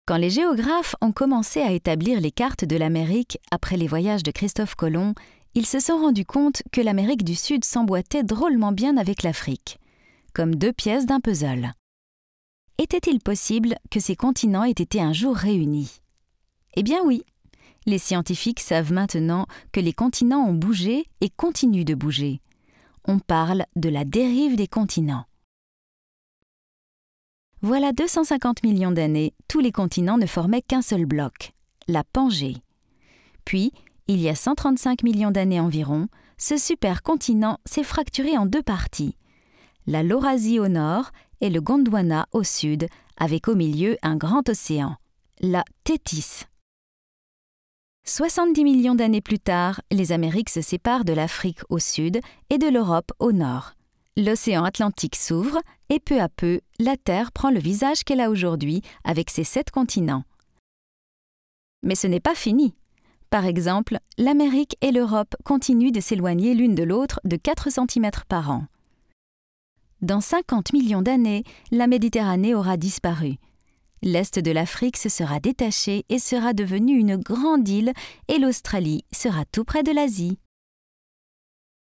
Quand les géographes ont commencé à établir les cartes de l'Amérique après les voyages de Christophe Colomb, ils se sont rendus compte que l'Amérique du Sud s'emboîtait drôlement bien avec l'Afrique, comme deux pièces d'un puzzle. Était-il possible que ces continents aient été un jour réunis? Eh bien oui, les scientifiques savent maintenant que les continents ont bougé et continuent de bouger. On parle de la dérive des continents. Voilà 250 millions d'années, tous les continents ne formaient qu'un seul bloc, la Pangée. Puis, il y a 135 millions d'années environ, ce supercontinent s'est fracturé en deux parties, la Laurasie au nord et le Gondwana au sud, avec au milieu un grand océan, la Thétis. 70 millions d'années plus tard, les Amériques se séparent de l'Afrique au sud et de l'Europe au nord. L'océan Atlantique s'ouvre et peu à peu, la Terre prend le visage qu'elle a aujourd'hui avec ses 7 continents. Mais ce n'est pas fini. Par exemple, l'Amérique et l'Europe continuent de s'éloigner l'une de l'autre de 4 cm par an. Dans 50 millions d'années, la Méditerranée aura disparu. L'Est de l'Afrique se sera détaché et sera devenu une grande île et l'Australie sera tout près de l'Asie.